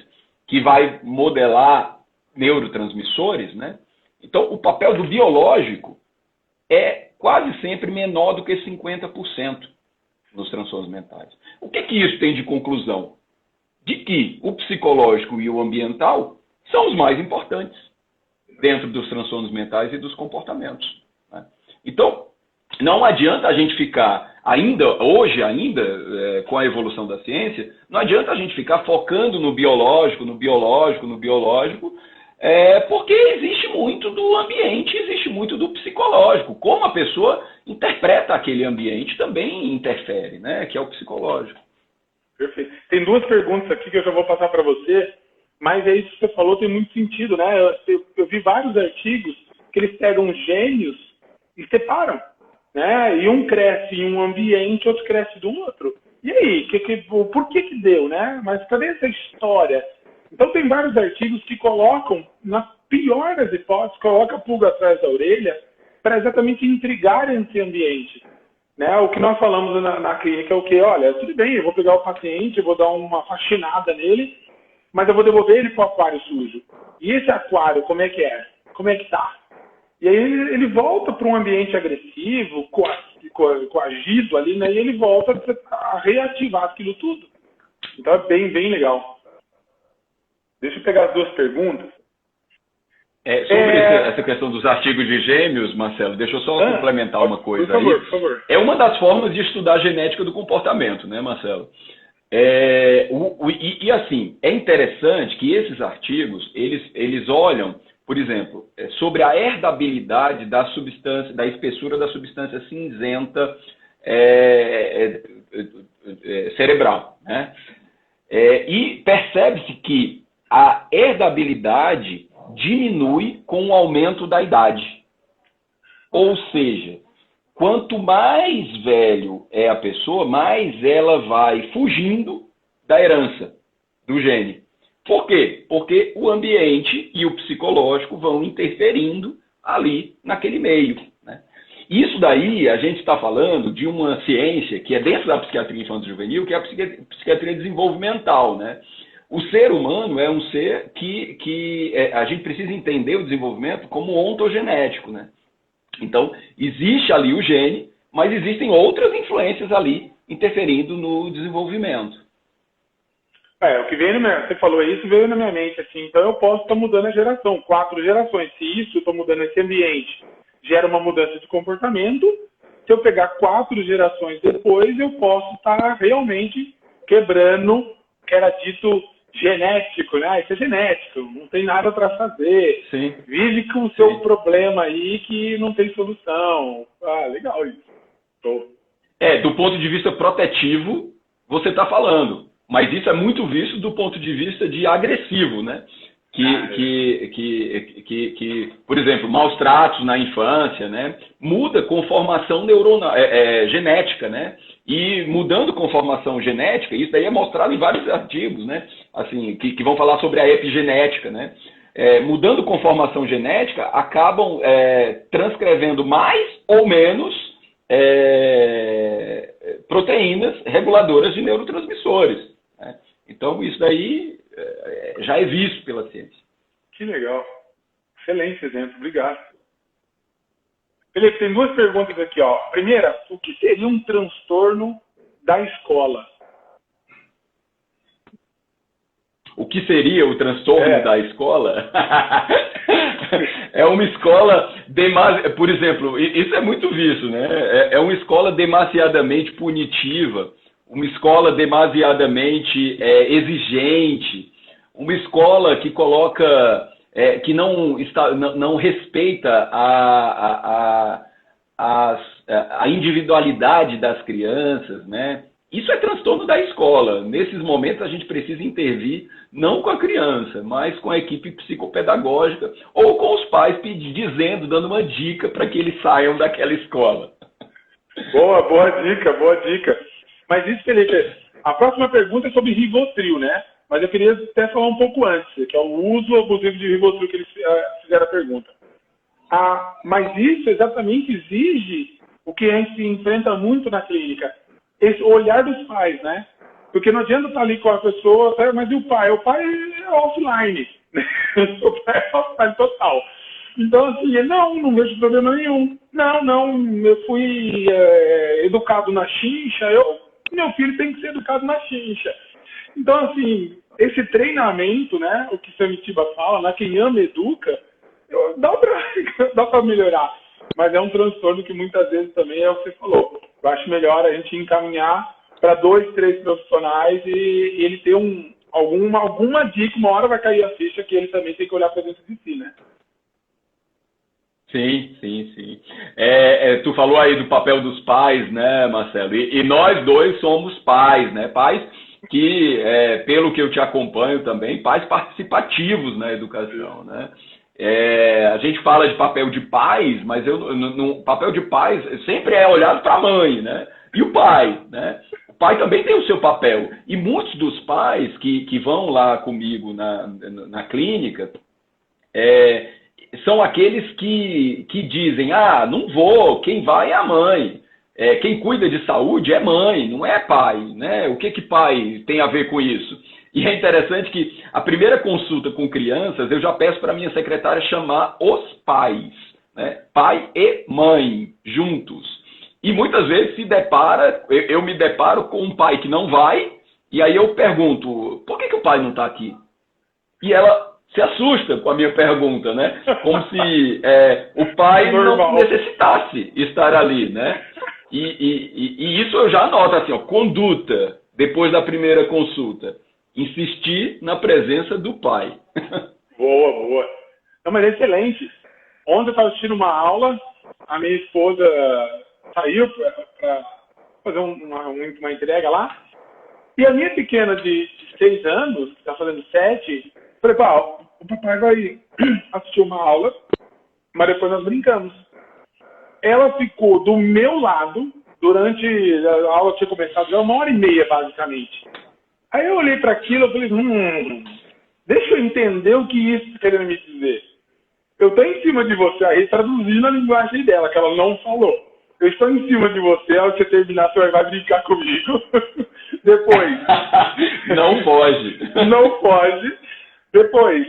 que vai modelar neurotransmissores, né? Então, o papel do biológico é quase sempre menor do que 50% nos transtornos mentais. O que isso tem de conclusão? De que o psicológico e o ambiental são os mais importantes dentro dos transtornos mentais e dos comportamentos, né? Então, não adianta a gente ficar, hoje ainda, com a evolução da ciência, não adianta a gente ficar focando no biológico, porque existe muito do ambiente, existe muito do psicológico. Como a pessoa interpreta aquele ambiente também interfere, né? Que é o psicológico. Perfeito. Tem duas perguntas aqui que eu já vou passar para você, mas é isso que você falou, tem muito sentido, né? Eu vi vários artigos que eles pegam gênios e separam, né? E um cresce em um ambiente, outro cresce do outro. E aí, por que deu, né? Mas cadê essa história? Então tem vários artigos que colocam, na pior das hipóteses, coloca a pulga atrás da orelha para exatamente intrigar esse ambiente, né? O que nós falamos na clínica é o quê? Olha, tudo bem, eu vou pegar o paciente, eu vou dar uma faxinada nele, mas eu vou devolver ele para o aquário sujo. E esse aquário, como é que é? Como é que tá? E aí ele volta para um ambiente agressivo, coagido ali, né? E ele volta a reativar aquilo tudo. Então é bem, bem legal. Deixa eu pegar as duas perguntas. Sobre essa questão dos artigos de gêmeos, Marcelo, deixa eu só complementar uma coisa por favor, aí. Por favor. É uma das formas de estudar a genética do comportamento, né, Marcelo? E assim, é interessante que esses artigos, eles olham, por exemplo, sobre a herdabilidade da substância, da espessura da substância cinzenta cerebral, né? E percebe-se que a herdabilidade diminui com o aumento da idade. Ou seja, quanto mais velho é a pessoa, mais ela vai fugindo da herança do gene. Por quê? Porque o ambiente e o psicológico vão interferindo ali naquele meio, né? Isso daí, a gente está falando de uma ciência que é dentro da psiquiatria infanto-juvenil, que é a psiquiatria desenvolvimental, né? O ser humano é um ser que a gente precisa entender o desenvolvimento como ontogenético, né? Então, existe ali o gene, mas existem outras influências ali interferindo no desenvolvimento. O que veio você falou isso, veio na minha mente, assim, então eu posso estar mudando a geração, 4 gerações. Se isso, eu estou mudando esse ambiente, gera uma mudança de comportamento, se eu pegar 4 gerações depois, eu posso estar realmente quebrando o que era dito genético, né? Isso é genético, não tem nada para fazer. Sim. Vive com o seu problema aí que não tem solução. Legal isso. Do ponto de vista protetivo, você está falando. Mas isso é muito visto do ponto de vista de agressivo, né? Por exemplo, maus tratos na infância, né? Muda com formação neuronal, genética, né? E mudando com formação genética, isso daí é mostrado em vários artigos, né? Assim, que vão falar sobre a epigenética, né? Mudando com formação genética, acabam transcrevendo mais ou menos proteínas reguladoras de neurotransmissores, né? Então, isso daí já é visto pela ciência. Que legal. Excelente exemplo. Obrigado. Felipe, tem duas perguntas aqui, ó. Primeira, o que seria um transtorno da escola? O que seria o transtorno da escola? É uma escola por exemplo, isso é muito visto, né? É uma escola demasiadamente punitiva, uma escola demasiadamente exigente, uma escola que coloca, que não respeita a individualidade das crianças, né? Isso é transtorno da escola. Nesses momentos a gente precisa intervir não com a criança, mas com a equipe psicopedagógica ou com os pais dizendo, dando uma dica para que eles saiam daquela escola. Boa dica, boa dica. Mas isso, Felipe, a próxima pergunta é sobre Rivotril, né? Mas eu queria até falar um pouco antes, que é o uso abusivo de Rivotril que eles fizeram a pergunta. Mas isso exatamente exige o que a gente enfrenta muito na clínica, esse olhar dos pais, né? Porque não adianta estar ali com a pessoa, mas e o pai? O pai é offline, né? O pai é offline total. Então, assim, não vejo problema nenhum. Não, eu fui educado na chincha, meu filho tem que ser educado na chincha. Então, assim, esse treinamento, né, o que Samitiba fala, né, quem ama educa, dá para melhorar. Mas é um transtorno que muitas vezes também é o que você falou. Eu acho melhor a gente encaminhar para 2, 3 profissionais e ele ter alguma dica, uma hora vai cair a ficha que ele também tem que olhar para dentro de si, né? Sim. Tu falou aí do papel dos pais, né, Marcelo? E nós dois somos pais, né? Pais que, pelo que eu te acompanho também, pais participativos na educação, né? A gente fala de papel de pais, mas no papel de pais sempre é olhado para a mãe, né? E o pai, né? O pai também tem o seu papel. E muitos dos pais que vão lá comigo na clínica são aqueles que dizem, não vou, quem vai é a mãe. Quem cuida de saúde é mãe, não é pai, né? O que pai tem a ver com isso? E é interessante que a primeira consulta com crianças, eu já peço para a minha secretária chamar os pais, né? Pai e mãe, juntos. E muitas vezes eu me deparo com um pai que não vai, e aí eu pergunto, por que o pai não está aqui? E ela se assusta com a minha pergunta, né? Como se o pai não necessitasse estar ali, né? E isso eu já anoto assim, conduta, depois da primeira consulta. Insistir na presença do pai. Boa. Não, mas é excelente. Ontem eu estava assistindo uma aula, a minha esposa saiu para fazer uma entrega lá, e a minha pequena de 6 anos, que está fazendo 7, falei, o papai vai assistir uma aula, mas depois nós brincamos. Ela ficou do meu lado durante a aula tinha começado já 1h30, basicamente. Aí eu olhei para aquilo e falei, deixa eu entender o que isso está querendo me dizer. Eu estou em cima de você aí, traduzindo a linguagem dela, que ela não falou. Eu estou em cima de você, ao você terminar, você vai brincar comigo. Depois. Não foge. Não foge. Depois,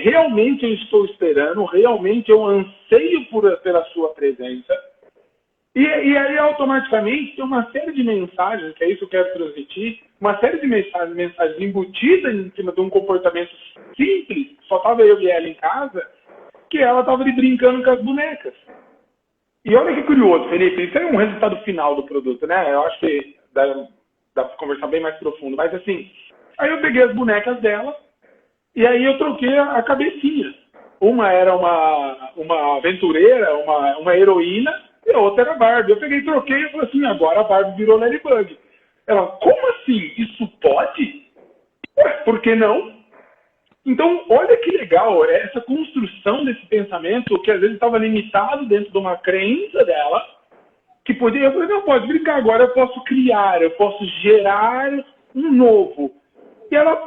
realmente eu estou esperando, realmente eu anseio pela sua presença. E aí, automaticamente, tem uma série de mensagens, que é isso que eu quero transmitir, uma série de mensagens embutidas em cima de um comportamento simples, só estava eu e ela em casa, que ela estava ali brincando com as bonecas. E olha que curioso, Felipe, isso é um resultado final do produto, né? Eu acho que dá para conversar bem mais profundo, mas assim, aí eu peguei as bonecas dela, e aí eu troquei a cabecinha. Uma era uma aventureira, uma heroína, e a outra era a Barbie. Eu peguei e troquei e falei assim, agora a Barbie virou Ladybug. Ela, como assim? Isso pode? Por que não? Então, olha que legal essa construção desse pensamento que às vezes estava limitado dentro de uma crença dela, que podia, eu falei, não, pode brincar, agora eu posso criar, eu posso gerar um novo. E ela,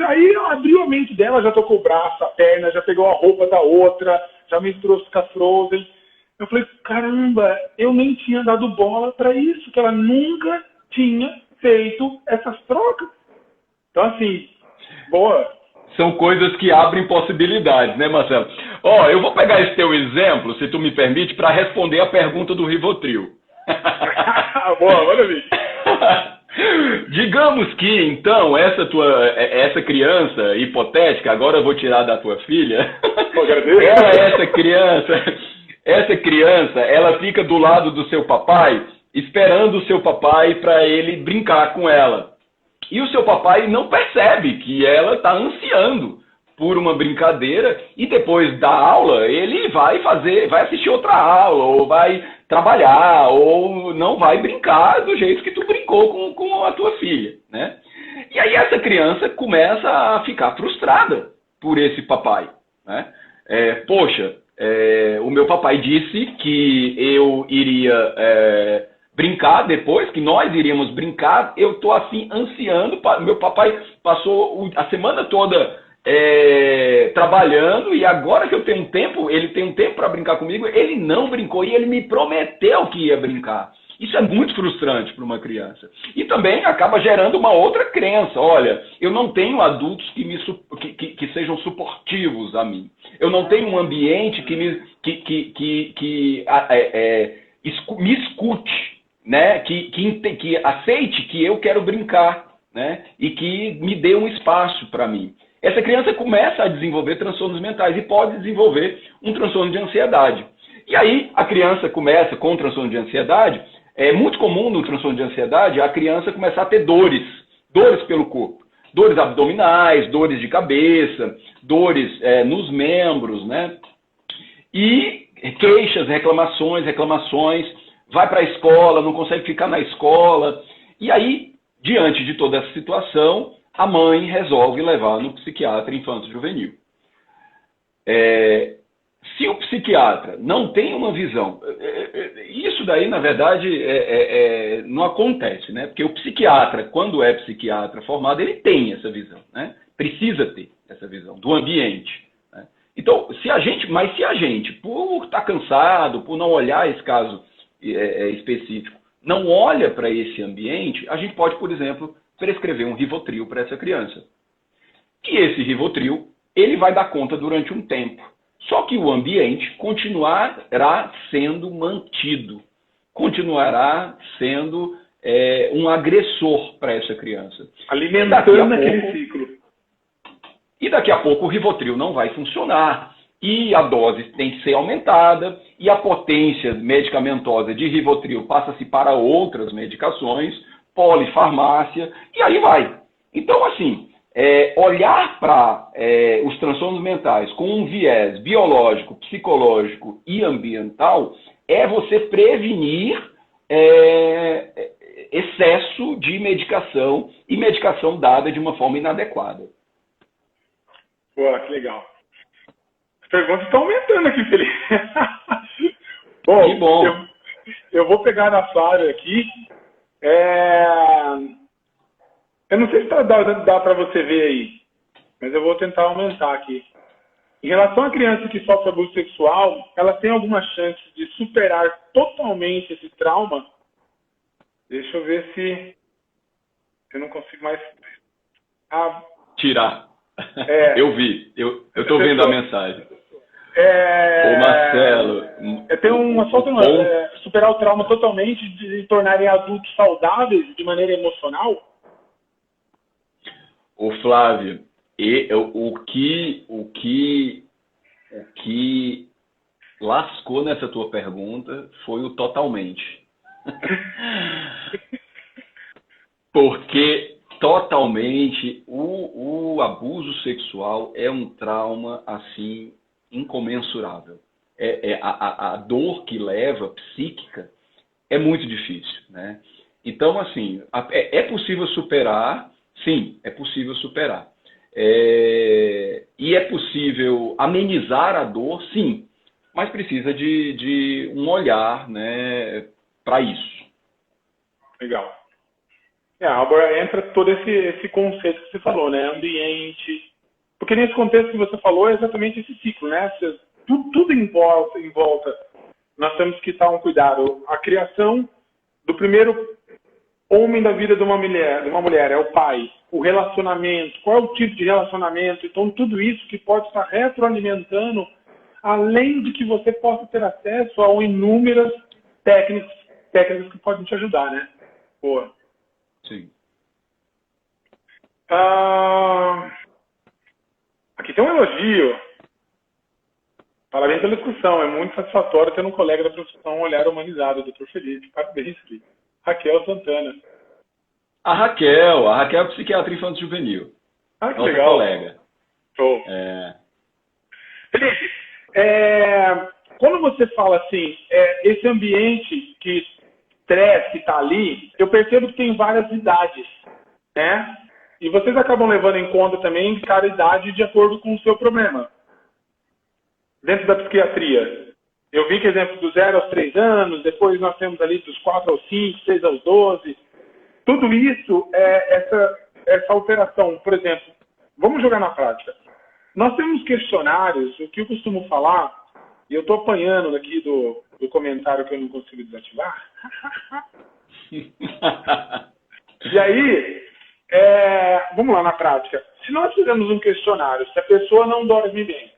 aí ela abriu a mente dela, já tocou o braço, a perna, já pegou a roupa da outra, já misturou com a Frozen. Eu falei, caramba, eu nem tinha dado bola para isso, que ela nunca tinha feito essas trocas. Então, assim, boa. São coisas que abrem possibilidades, né, Marcelo? Eu vou pegar esse teu exemplo, se tu me permite, para responder a pergunta do Rivotril. Boa, manda ver. Digamos que, então, essa criança hipotética, agora eu vou tirar da tua filha, essa criança, ela fica do lado do seu papai, esperando o seu papai para ele brincar com ela. E o seu papai não percebe que ela está ansiando por uma brincadeira, e depois da aula ele vai assistir outra aula, ou vai trabalhar, ou não vai brincar do jeito que tu brincou com a tua filha, né? E aí essa criança começa a ficar frustrada por esse papai, né? Poxa, o meu papai disse que eu iria brincar depois, que nós iríamos brincar, eu tô assim ansiando, meu papai passou a semana toda trabalhando, e agora que eu tenho tempo, ele tem um tempo para brincar comigo, ele não brincou e ele me prometeu que ia brincar. Isso é muito frustrante para uma criança. E também acaba gerando uma outra crença. Olha, eu não tenho adultos que sejam suportivos a mim. Eu não tenho um ambiente que me escute, né? Que aceite que eu quero brincar, né? E que me dê um espaço para mim. Essa criança começa a desenvolver transtornos mentais e pode desenvolver um transtorno de ansiedade. E aí a criança começa com um transtorno de ansiedade. É muito comum no transtorno de ansiedade a criança começar a ter dores pelo corpo. Dores abdominais, dores de cabeça, dores nos membros, né? E queixas, reclamações, vai para a escola, não consegue ficar na escola. E aí, diante de toda essa situação, a mãe resolve levar no psiquiatra infanto-juvenil. Se o psiquiatra não tem uma visão, isso daí, na verdade, não acontece, né? Porque o psiquiatra, quando é psiquiatra formado, ele tem essa visão, né? Precisa ter essa visão do ambiente, né? Então, se a gente, por estar cansado, por não olhar esse caso específico, não olha para esse ambiente, a gente pode, por exemplo, prescrever um Rivotril para essa criança. Que esse Rivotril, ele vai dar conta durante um tempo. Só que o ambiente continuará sendo mantido, continuará sendo um agressor para essa criança. Alimentando aquele ciclo. E daqui a pouco o Rivotril não vai funcionar, e a dose tem que ser aumentada, e a potência medicamentosa de Rivotril passa-se para outras medicações, polifarmácia, e aí vai. Então, assim, olhar para os transtornos mentais com um viés biológico, psicológico e ambiental é você prevenir excesso de medicação e medicação dada de uma forma inadequada. Pô, que legal. As perguntas estão aumentando aqui, Felipe. Bom, que bom. Eu vou pegar na Flávia aqui. Eu não sei se dá para você ver aí, mas eu vou tentar aumentar aqui. Em relação à criança que sofre abuso sexual, ela tem alguma chance de superar totalmente esse trauma? Deixa eu ver se eu não consigo mais... Tirar. Eu vi. Eu estou vendo a mensagem. Ô Marcelo... Tem uma superar o trauma totalmente de tornarem adultos saudáveis de maneira emocional? Ô Flávio, o que lascou nessa tua pergunta foi o totalmente. Porque totalmente o abuso sexual é um trauma assim incomensurável. A dor que leva, psíquica, é muito difícil, né? Então, assim, é possível superar. Sim, é possível superar. E é possível amenizar a dor, sim, mas precisa de um olhar, né, para isso. Legal. Agora entra todo esse conceito que você falou, né? Ambiente. Porque nesse contexto que você falou é exatamente esse ciclo, né? Tudo em volta. Nós temos que estar um cuidado. A criação do primeiro homem da vida de uma mulher é o pai. O relacionamento, qual é o tipo de relacionamento? Então, tudo isso que pode estar retroalimentando, além de que você possa ter acesso a inúmeras técnicas que podem te ajudar, né? Boa. Sim. Aqui tem um elogio. Parabéns pela discussão. É muito satisfatório ter um colega da profissão um olhar humanizado, Dr. Felipe. Parabéns, Felipe. Raquel Santana. A Raquel é psiquiatra infanto-juvenil. Que nossa legal. Colega. Show. Felipe, quando você fala assim, esse ambiente que estresse que está ali, eu percebo que tem várias idades, né? E vocês acabam levando em conta também cada idade de acordo com o seu problema. Dentro da psiquiatria. Eu vi que exemplo do 0 aos 3 anos, depois nós temos ali dos 4 aos 5, 6 aos 12. Tudo isso essa alteração. Por exemplo, vamos jogar na prática. Nós temos questionários, o que eu costumo falar, e eu estou apanhando aqui do comentário que eu não consigo desativar. E aí, vamos lá na prática. Se nós fizermos um questionário, se a pessoa não dorme bem,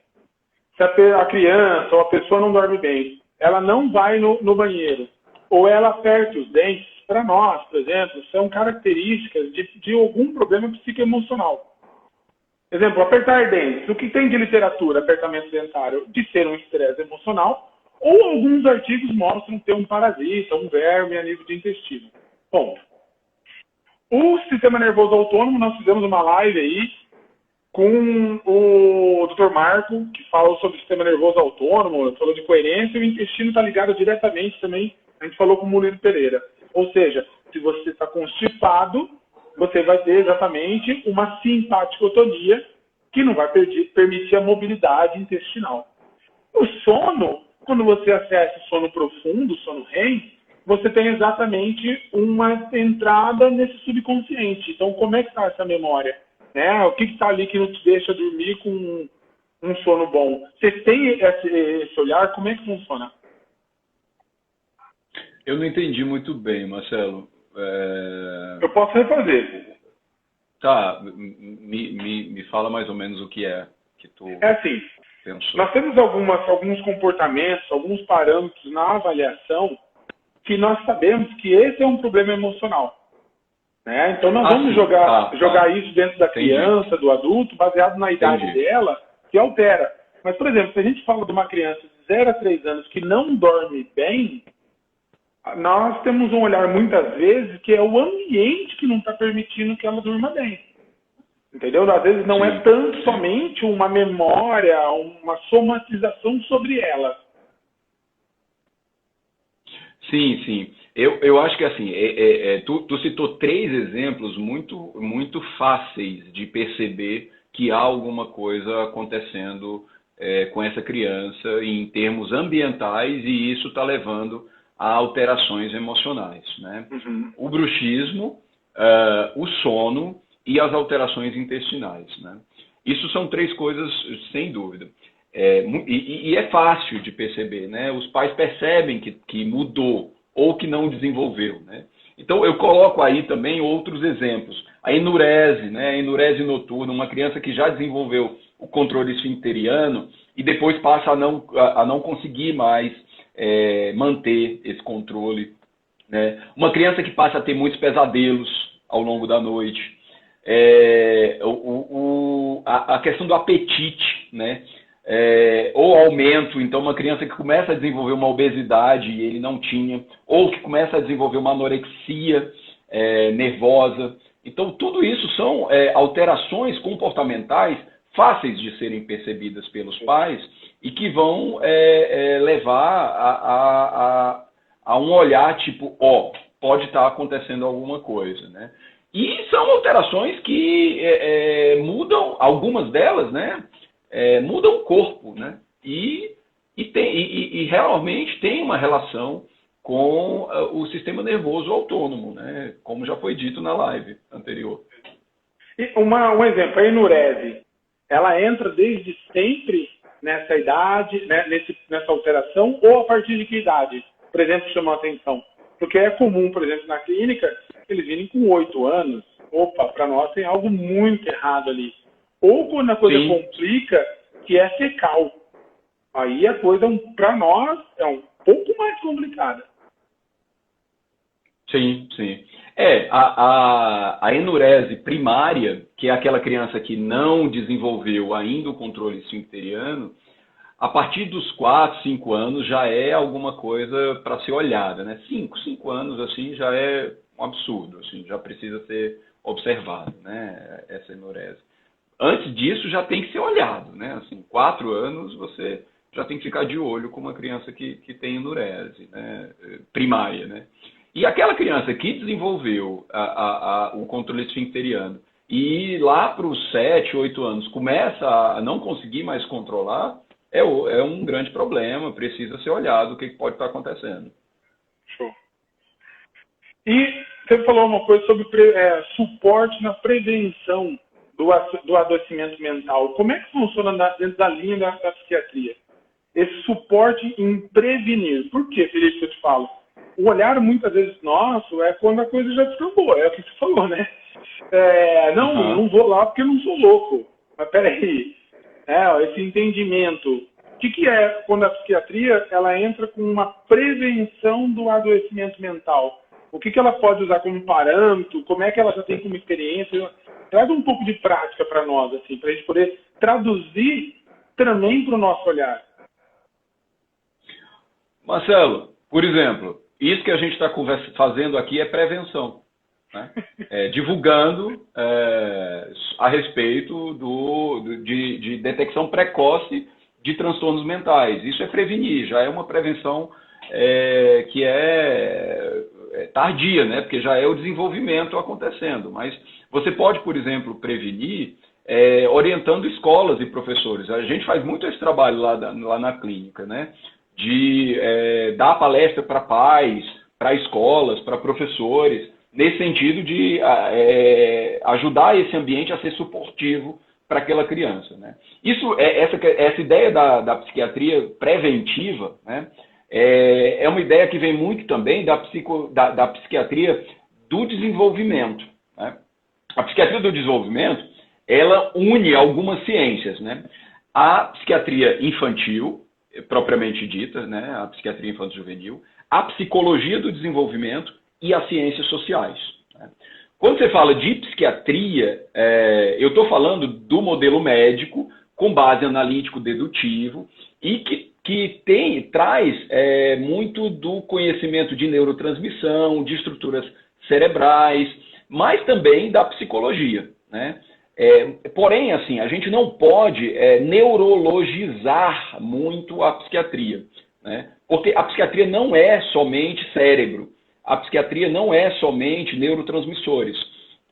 se a criança ou a pessoa não dorme bem, ela não vai no banheiro, ou ela aperta os dentes, para nós, por exemplo, são características de algum problema psicoemocional. Exemplo, apertar dentes. O que tem de literatura, apertamento dentário, de ser um estresse emocional, ou alguns artigos mostram ter um parasita, um verme a nível de intestino. Ponto. O sistema nervoso autônomo, nós fizemos uma live aí com o Dr. Marco, que falou sobre o sistema nervoso autônomo, falou de coerência, e o intestino está ligado diretamente também, a gente falou com o Murilo Pereira. Ou seja, se você está constipado, você vai ter exatamente uma simpaticotonia que não vai permitir a mobilidade intestinal. O sono, quando você acessa o sono profundo, o sono REM, você tem exatamente uma entrada nesse subconsciente. Então, como é que está essa memória? Né? O que está ali que não te deixa dormir com um sono bom? Você tem esse olhar? Como é que funciona? Eu não entendi muito bem, Marcelo. Eu posso refazer. Tá, me fala mais ou menos o que é que tu assim, pensou. Nós temos alguns comportamentos, alguns parâmetros na avaliação que nós sabemos que esse é um problema emocional. Né? Então nós vamos jogar isso dentro da criança, do adulto, baseado na idade dela, que altera. Mas, por exemplo, se a gente fala de uma criança de 0 a 3 anos que não dorme bem, nós temos um olhar muitas vezes que é o ambiente que não está permitindo que ela durma bem. Entendeu? Às vezes não é tanto somente uma memória, uma somatização sobre ela. Sim. Eu acho que assim, tu citou 3 exemplos muito fáceis de perceber que há alguma coisa acontecendo com essa criança em termos ambientais, e isso está levando a alterações emocionais, né? Uhum. O bruxismo, o sono e as alterações intestinais, né? Isso são 3 coisas, sem dúvida. E é fácil de perceber, né? Os pais percebem que mudou ou que não desenvolveu, né? Então, eu coloco aí também outros exemplos. A enurese, né? A enurese noturna, uma criança que já desenvolveu o controle esfincteriano e depois passa a não conseguir mais manter esse controle, né? Uma criança que passa a ter muitos pesadelos ao longo da noite. A questão do apetite, né? Ou aumento, então uma criança que começa a desenvolver uma obesidade e ele não tinha, ou que começa a desenvolver uma anorexia nervosa. Então tudo isso são alterações comportamentais fáceis de serem percebidas pelos pais e que vão levar a um olhar tipo, pode estar acontecendo alguma coisa, né? E são alterações que mudam, algumas delas, né? Mudam o corpo, né? E realmente tem uma relação com o sistema nervoso autônomo, né? Como já foi dito na live anterior. E um exemplo, a enurese, ela entra desde sempre nessa idade, né, nessa alteração, ou a partir de que idade, por exemplo, chamou a atenção? Porque é comum, por exemplo, na clínica, eles virem com 8 anos. Opa, para nós tem algo muito errado ali. Ou quando a coisa complica, que é fecal. Aí a coisa, para nós, é um pouco mais complicada. Sim. A enurese primária, que é aquela criança que não desenvolveu ainda o controle esfincteriano, a partir dos 4, 5 anos já é alguma coisa para ser olhada, né? 5 anos assim já é um absurdo, assim, já precisa ser observado, né? Essa enurese. antes disso já tem que ser olhado, né? Assim, 4 anos você já tem que ficar de olho com uma criança que tem enurese, né? Primária, né? E aquela criança que desenvolveu o controle esfincteriano e lá para os 7, 8 anos começa a não conseguir mais controlar, é um grande problema, precisa ser olhado o que pode estar acontecendo. Show. E você falou uma coisa sobre suporte na prevenção do adoecimento mental. Como é que funciona dentro da linha da psiquiatria? Esse suporte em prevenir. Por quê, Felipe, que eu te falo? O olhar, muitas vezes, nosso, é quando a coisa já descambou. É o que você falou, né? Não vou lá porque eu não sou louco. Mas peraí. Esse entendimento. O que é quando a psiquiatria ela entra com uma prevenção do adoecimento mental? O que ela pode usar como parâmetro? Como é que ela já tem como experiência? Traz um pouco de prática para nós, assim, para a gente poder traduzir também para o nosso olhar. Marcelo, por exemplo, isso que a gente está fazendo aqui é prevenção, né? Divulgando a respeito de detecção precoce de transtornos mentais. Isso é prevenir, já é uma prevenção que é tardia, né? Porque já é o desenvolvimento acontecendo. Mas você pode, por exemplo, prevenir orientando escolas e professores. A gente faz muito esse trabalho lá na clínica, né? De dar palestra para pais, para escolas, para professores, nesse sentido de ajudar esse ambiente a ser suportivo para aquela criança, né? Isso, essa ideia da psiquiatria preventiva, né? É uma ideia que vem muito também da psiquiatria do desenvolvimento, né? A psiquiatria do desenvolvimento, ela une algumas ciências, né? A psiquiatria infantil, propriamente dita, né? A psiquiatria infanto-juvenil, a psicologia do desenvolvimento e as ciências sociais, né? Quando você fala de psiquiatria, eu estou falando do modelo médico com base analítico-dedutivo e que traz muito do conhecimento de neurotransmissão, de estruturas cerebrais, mas também da psicologia, né? Porém, assim, a gente não pode neurologizar muito a psiquiatria, né? Porque a psiquiatria não é somente cérebro, a psiquiatria não é somente neurotransmissores.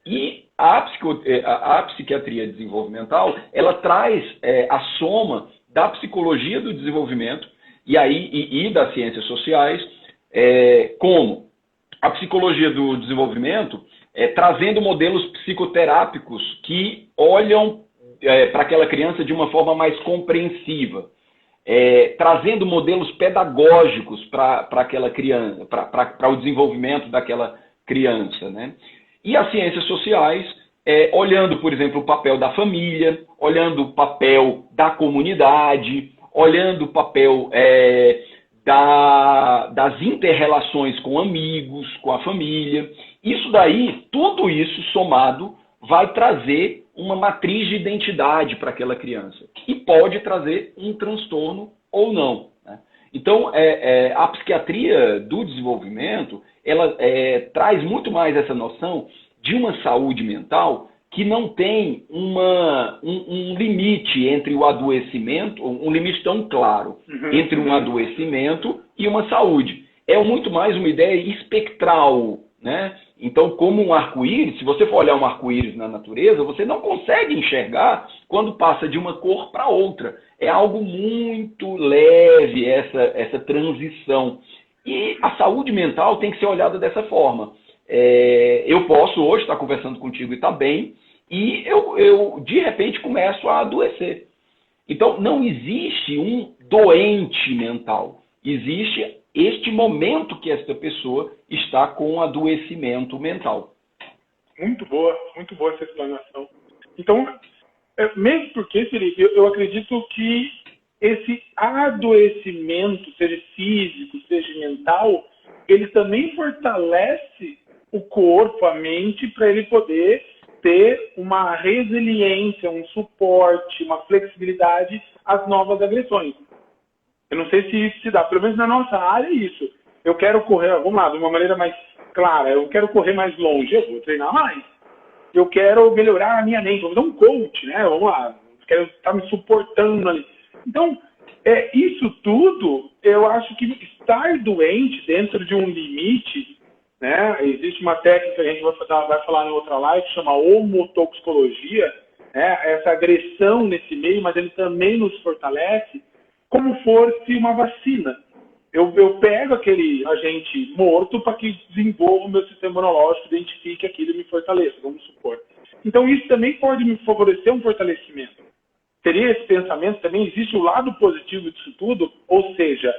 E a psiquiatria desenvolvimental, ela traz a soma da psicologia do desenvolvimento e das ciências sociais, como a psicologia do desenvolvimento, trazendo modelos psicoterápicos que olham para aquela criança de uma forma mais compreensiva, trazendo modelos pedagógicos para aquela criança, para o desenvolvimento daquela criança, né? E as ciências sociais, olhando, por exemplo, o papel da família, olhando o papel da comunidade, olhando o papel das inter-relações com amigos, com a família. Isso daí, tudo isso somado, vai trazer uma matriz de identidade para aquela criança. E pode trazer um transtorno ou não, né? Então, a psiquiatria do desenvolvimento, ela traz muito mais essa noção de uma saúde mental que não tem um limite entre o adoecimento, um limite tão claro entre um adoecimento e uma saúde. É muito mais uma ideia espectral, né? Então, como um arco-íris, se você for olhar um arco-íris na natureza, você não consegue enxergar quando passa de uma cor para outra. É algo muito leve essa transição. E a saúde mental tem que ser olhada dessa forma. Eu posso hoje estar conversando contigo e estar bem, e eu de repente começo a adoecer. Então, não existe um doente mental. Existe este momento que esta pessoa está com adoecimento mental. Muito boa essa explanação. Então, mesmo porque, Felipe, eu acredito que esse adoecimento, seja físico, seja mental, ele também fortalece o corpo, a mente, para ele poder ter uma resiliência, um suporte, uma flexibilidade às novas agressões. Eu não sei se isso se dá, pelo menos na nossa área é isso. Eu quero correr, vamos lá, de uma maneira mais clara, eu quero correr mais longe, eu vou treinar mais. eu quero melhorar a minha mente, vou fazer um coach, né? Vamos lá, eu quero estar me suportando ali. Então, isso tudo, eu acho que estar doente dentro de um limite, né? Existe uma técnica que a gente vai falar em outra live, que chama homotoxicologia, né? Essa agressão nesse meio, mas ele também nos fortalece, como fosse uma vacina. Eu pego aquele agente morto para que desenvolva o meu sistema imunológico, identifique aquilo e me fortaleça, vamos supor. Então, isso também pode me favorecer um fortalecimento. Teria esse pensamento, também existe o lado positivo disso tudo, ou seja,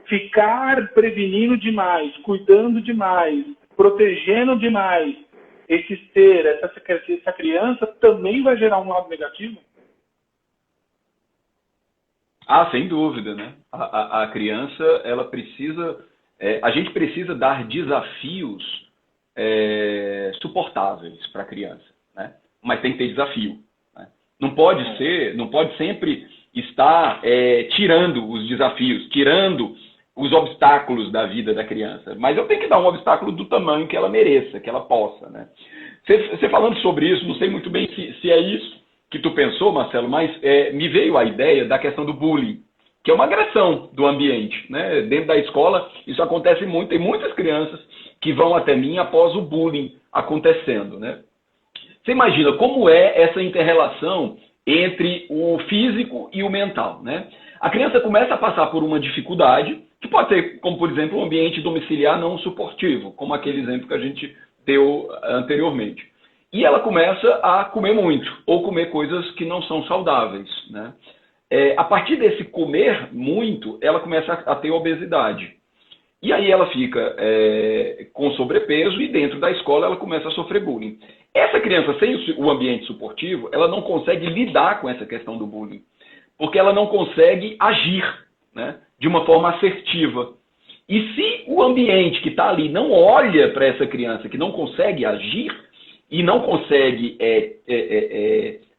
ficar prevenindo demais, cuidando demais, protegendo demais esse ser, essa criança, também vai gerar um lado negativo? Ah, sem dúvida, né? A criança, ela precisa... a gente precisa dar desafios suportáveis para a criança, né? Mas tem que ter desafio, né? Não pode sempre estar tirando os desafios, tirando os obstáculos da vida da criança. Mas eu tenho que dar um obstáculo do tamanho que ela mereça, que ela possa, né? Você falando sobre isso, não sei muito bem se é isso que tu pensou, Marcelo, mas me veio a ideia da questão do bullying, que é uma agressão do ambiente, né? Dentro da escola, isso acontece muito. Tem muitas crianças que vão até mim após o bullying acontecendo, né? Você imagina como é essa inter-relação entre o físico e o mental, né? A criança começa a passar por uma dificuldade, que pode ser, como por exemplo, um ambiente domiciliar não suportivo, como aquele exemplo que a gente deu anteriormente. E ela começa a comer muito, ou comer coisas que não são saudáveis, né? A partir desse comer muito, ela começa a ter obesidade. E aí ela fica com sobrepeso e dentro da escola ela começa a sofrer bullying. Essa criança sem o ambiente suportivo, ela não consegue lidar com essa questão do bullying, porque ela não consegue agir, né, de uma forma assertiva. E se o ambiente que está ali não olha para essa criança que não consegue agir, e não consegue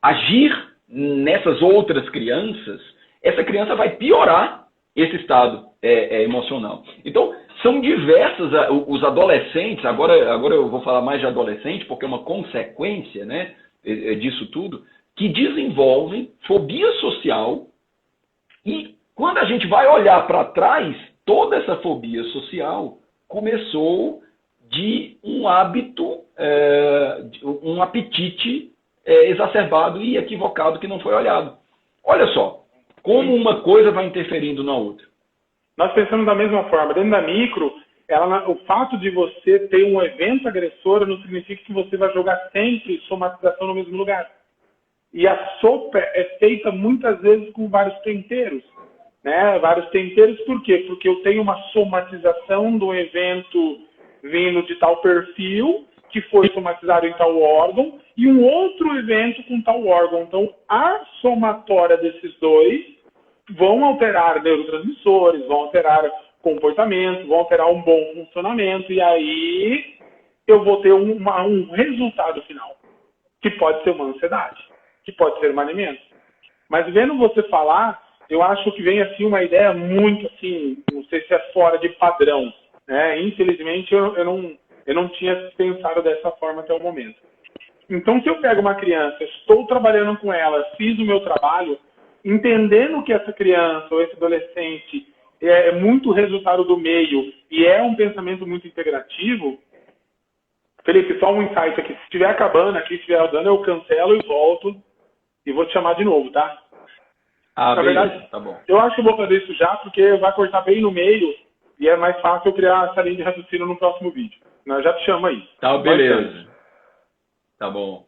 agir nessas outras crianças, essa criança vai piorar esse estado emocional. Então, são diversas os adolescentes, agora eu vou falar mais de adolescente, porque é uma consequência, né, disso tudo, que desenvolvem fobia social, e quando a gente vai olhar para trás, toda essa fobia social começou de um hábito, um apetite exacerbado e equivocado que não foi olhado. Olha só, como uma coisa vai interferindo na outra. Nós pensamos da mesma forma. Dentro da micro, o fato de você ter um evento agressor não significa que você vai jogar sempre somatização no mesmo lugar. E a sopa é feita muitas vezes com vários temperos, né? Vários temperos, por quê? Porque eu tenho uma somatização do evento vindo de tal perfil, que foi somatizado em tal órgão, e um outro evento com tal órgão. Então, a somatória desses dois vão alterar neurotransmissores, vão alterar comportamento, vão alterar um bom funcionamento, e aí eu vou ter um resultado final, que pode ser uma ansiedade, que pode ser uma anemia. Mas vendo você falar, eu acho que vem assim uma ideia muito assim, não sei se é fora de padrão, né? Infelizmente eu não tinha pensado dessa forma até o momento. Então, se eu pego uma criança, estou trabalhando com ela, fiz o meu trabalho, entendendo que essa criança ou esse adolescente é muito resultado do meio e é um pensamento muito integrativo, Felipe, só um insight aqui. Se estiver acabando aqui, se estiver dando, eu cancelo e volto e vou te chamar de novo, tá? Na beleza, verdade, tá bom. Eu acho que eu vou fazer isso já, porque vai cortar bem no meio e é mais fácil eu criar essa linha de raciocínio no próximo vídeo. Eu já te chamo aí. Tá, beleza. Tá bom.